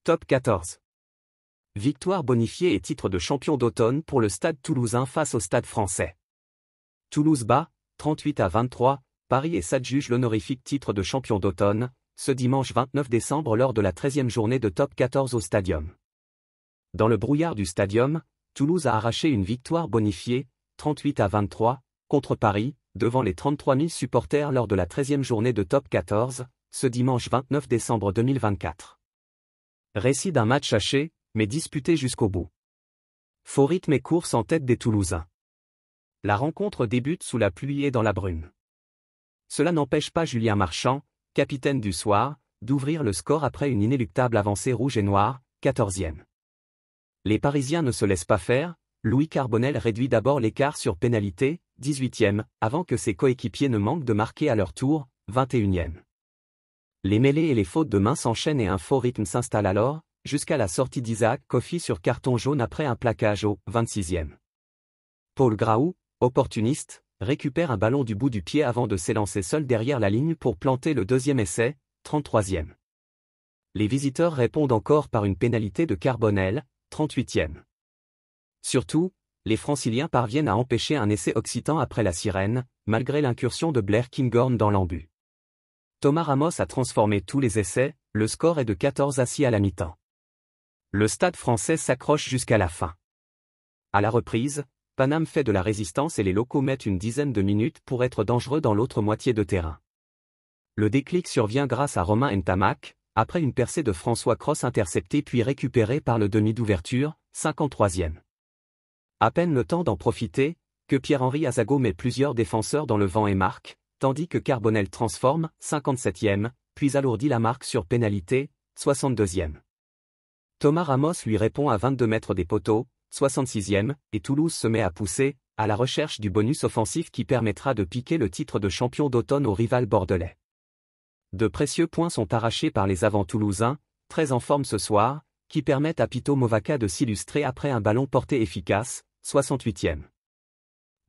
Top 14. Victoire bonifiée et titre de champion d'automne pour le Stade toulousain face au Stade français. Toulouse bat, 38-23, Paris et s'adjuge l'honorifique titre de champion d'automne, ce dimanche 29 décembre lors de la 13e journée de Top 14 au Stadium. Dans le brouillard du Stadium, Toulouse a arraché une victoire bonifiée, 38-23, contre Paris, devant les 33 000 supporters lors de la 13e journée de Top 14, ce dimanche 29 décembre 2024. Récit d'un match haché, mais disputé jusqu'au bout. Faux rythme et course en tête des Toulousains. La rencontre débute sous la pluie et dans la brume. Cela n'empêche pas Julien Marchand, capitaine du soir, d'ouvrir le score après une inéluctable avancée rouge et noire, 14e. Les Parisiens ne se laissent pas faire, Louis Carbonel réduit d'abord l'écart sur pénalité, 18e, avant que ses coéquipiers ne manquent de marquer à leur tour, 21e. Les mêlées et les fautes de main s'enchaînent et un faux rythme s'installe alors, jusqu'à la sortie d'Isaac Kofi sur carton jaune après un plaquage au 26e. Paul Graou, opportuniste, récupère un ballon du bout du pied avant de s'élancer seul derrière la ligne pour planter le deuxième essai, 33e. Les visiteurs répondent encore par une pénalité de Carbonel, 38e. Surtout, les Franciliens parviennent à empêcher un essai occitan après la sirène, malgré l'incursion de Blair Kinghorn dans l'embut. Thomas Ramos a transformé tous les essais, le score est de 14-6 à la mi-temps. Le Stade français s'accroche jusqu'à la fin. À la reprise, Paname fait de la résistance et les locaux mettent une dizaine de minutes pour être dangereux dans l'autre moitié de terrain. Le déclic survient grâce à Romain Ntamak, après une percée de François Cros interceptée puis récupérée par le demi d'ouverture, 53e. À peine le temps d'en profiter, que Pierre-Henri Azago met plusieurs défenseurs dans le vent et marque, tandis que Carbonel transforme, 57e, puis alourdit la marque sur pénalité, 62e. Thomas Ramos lui répond à 22 mètres des poteaux, 66e, et Toulouse se met à pousser, à la recherche du bonus offensif qui permettra de piquer le titre de champion d'automne au rival bordelais. De précieux points sont arrachés par les avants toulousains, très en forme ce soir, qui permettent à Pito Movaca de s'illustrer après un ballon porté efficace, 68e.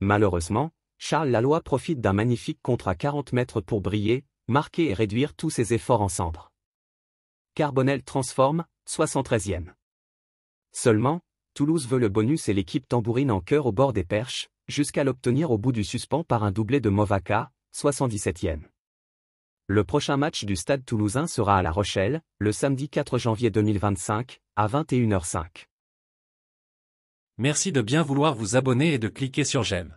Malheureusement, Charles Laloy profite d'un magnifique contre à 40 mètres pour briller, marquer et réduire tous ses efforts en cendres. Carbonel transforme, 73e. Seulement, Toulouse veut le bonus et l'équipe tambourine en chœur au bord des perches, jusqu'à l'obtenir au bout du suspens par un doublé de Movaca, 77e. Le prochain match du Stade toulousain sera à La Rochelle, le samedi 4 janvier 2025, à 21h05. Merci de bien vouloir vous abonner et de cliquer sur j'aime.